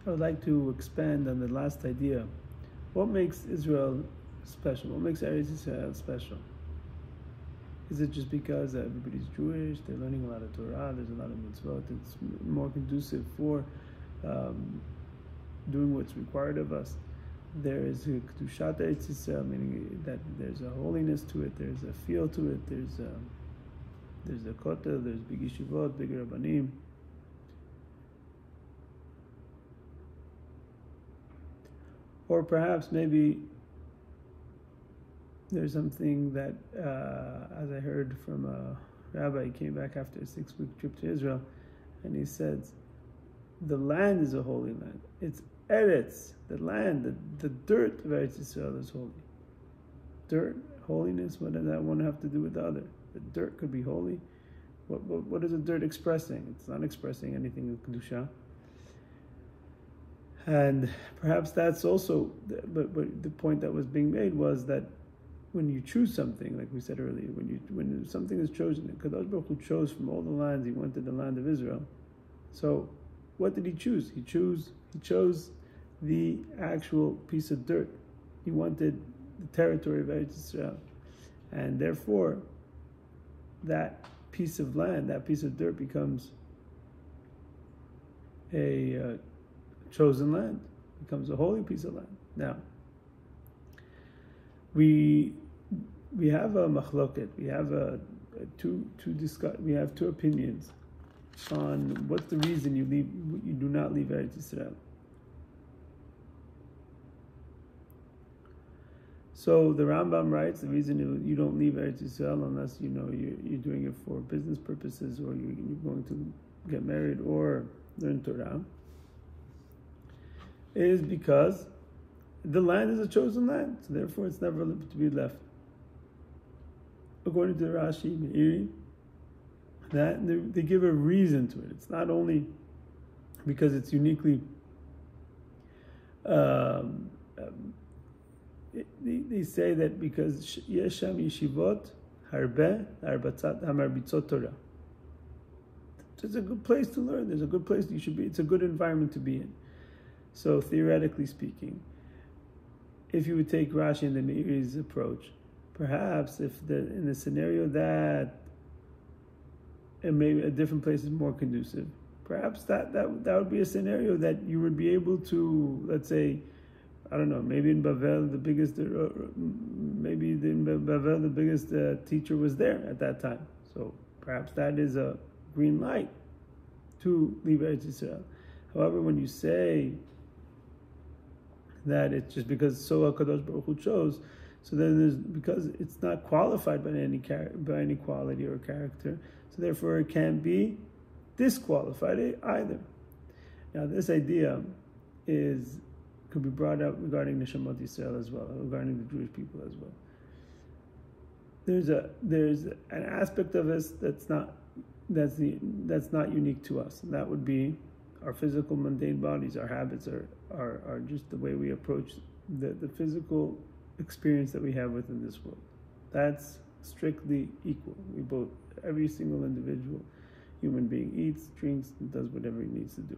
I would like to expand on the last idea. What makes Israel special? What makes Eretz Israel special? Is it just because everybody's Jewish, they're learning a lot of Torah, there's a lot of mitzvot, it's more conducive for doing what's required of us? There is a Kedushat Eretz Yisrael, meaning that there's a holiness to it, there's a feel to it, there's a kotel, there's big yeshivot, big rabbanim. Or perhaps maybe there's something that, as I heard from a rabbi, he came back after a 6-week trip to Israel, and he said, the land is a holy land. It's Eretz, the land, the dirt of Eretz Yisrael is holy. Dirt, holiness, what does that one have to do with the other? The dirt could be holy. What is the dirt expressing? It's not expressing anything with Kedusha. And perhaps that's also, but the point that was being made was that when you choose something, like we said earlier, when something is chosen, Kadosh Baruch Hu chose from all the lands, he went to the land of Israel. So what did he choose? He chose the actual piece of dirt. He wanted the territory of Eretz Israel. And therefore, that piece of land, that piece of dirt becomes a chosen land, becomes a holy piece of land. Now, we have a machloket, we have we have two opinions on what's the reason you do not leave Eretz Yisrael. So the Rambam writes the reason you don't leave Eretz Yisrael unless you're doing it for business purposes, or you're going to get married or learn Torah, is because the land is a chosen land, so therefore it's never to be left. According to Rashi, Meiri, that they give a reason to it. It's not only because it's uniquely they say that because Yesham Yeshivot Harbe Arbatzat Hamarbitzot Torah. It's a good place to learn. There's a good place you should be. It's a good environment to be in. So theoretically speaking, if you would take Rashi and the Meiri's approach, perhaps in the scenario that maybe a different place is more conducive, perhaps that would be a scenario that you would be able to, let's say, I don't know, maybe in Bavel the biggest teacher was there at that time. So perhaps that is a green light to leave Eretz Yisrael. However, when you say that it's just because so HaKadosh Baruch Hu chose, so then because it's not qualified by any quality or character, so therefore it can't be disqualified either. Now this idea could be brought up regarding Neshamot Yisrael as well, regarding the Jewish people as well. There's an aspect of us that's not unique to us, and that would be our physical mundane bodies. Our habits are just the way we approach the physical experience that we have within this world. That's strictly equal. Every single individual human being eats, drinks, and does whatever he needs to do.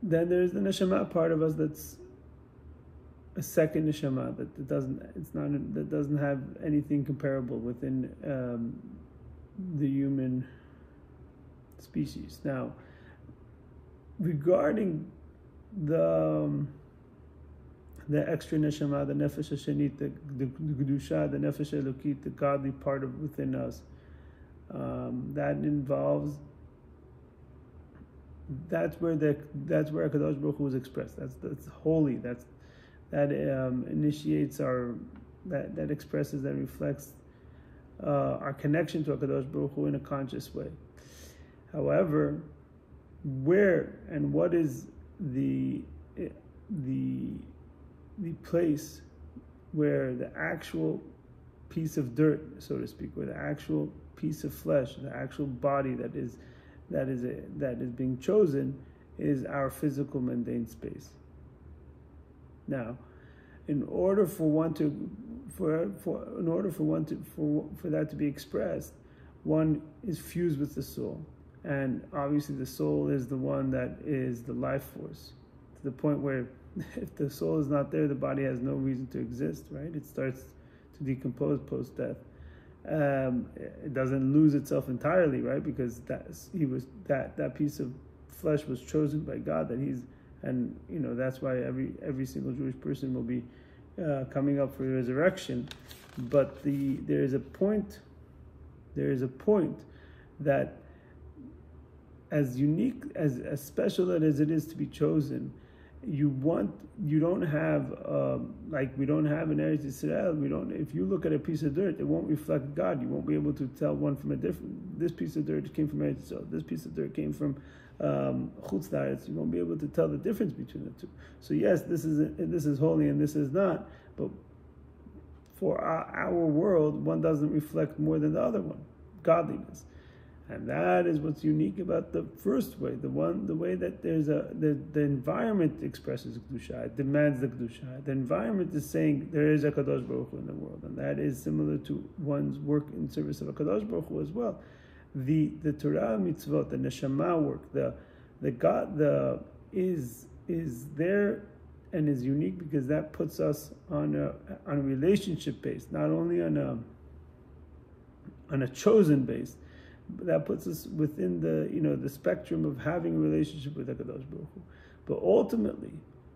Then there's the neshama part of us that's a second neshama that doesn't have anything comparable within the human species. Now, regarding the extra neshama, the nefesh hashanit, the kedusha, the nefesh elokit, the godly part within us, that involves. That's where HaKadosh Baruch Hu is expressed. That's holy. That initiates that expresses, that reflects our connection to HaKadosh Baruch Hu in a conscious way. However, where and what is the place where the actual piece of dirt, so to speak, where the actual piece of flesh, the actual body that is being chosen, is our physical mundane space. Now, in order for that to be expressed, one is fused with the soul. And obviously the soul is the one that is the life force, to the point where if the soul is not there, the body has no reason to exist, right? It starts to decompose post-death. It doesn't lose itself entirely, right? Because that piece of flesh was chosen by God, and that's why every single Jewish person will be coming up for resurrection. But there is a point that, as unique, as special as it is to be chosen, you don't have like we don't have in Eretz Yisrael. If you look at a piece of dirt, it won't reflect God. You won't be able to tell one from a different. This piece of dirt came from Eretz Yisrael. This piece of dirt came from Chutz La'aretz. You won't be able to tell the difference between the two. So yes, this is holy and this is not. But for our world, one doesn't reflect more than the other one, godliness. And that is what's unique about the first way, the way that the environment expresses Kedusha, it demands the Kedusha. The environment is saying there is a Kadosh Baruch Hu in the world, and that is similar to one's work in service of a Kadosh Baruch Hu as well. The Torah mitzvot, the neshama work, the God is there and is unique because that puts us on a relationship base, not only on a chosen base. That puts us within the spectrum of having a relationship with HaKadosh Baruch Hu. But ultimately,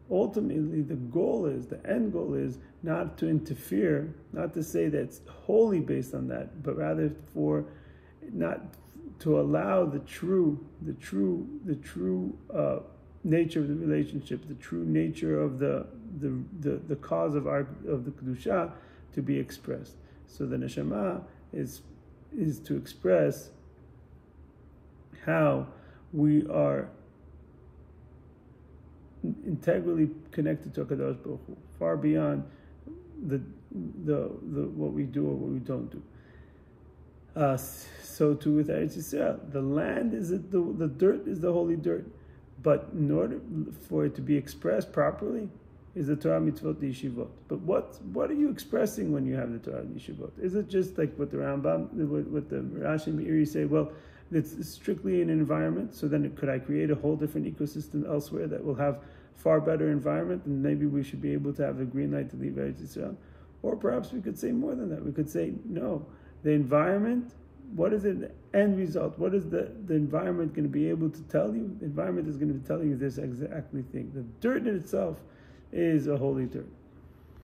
the end goal is not to interfere, not to say that it's wholly based on that, but rather not to allow the true nature of the relationship, the true nature of the cause of the Kedusha to be expressed. So the neshama is to express how we are integrally connected to HaKadosh Baruch Hu, far beyond the what we do or what we don't do. So too with Eretz Yisrael, the land is the dirt is the holy dirt, but in order for it to be expressed properly, is the Torah mitzvot the yeshivot. But what are you expressing when you have the Torah and yeshivot? Is it just like what the Rambam, what the Rashi and Meiri say? Well, it's strictly an environment. So then, could I create a whole different ecosystem elsewhere that will have far better environment, and maybe we should be able to have the green light to leave Eretz Yisrael? Or perhaps we could say more than that. We could say no. The environment. What is the end result? What is the environment going to be able to tell you? The environment is going to tell you this exactly thing. The dirt in itself is a holy dirt.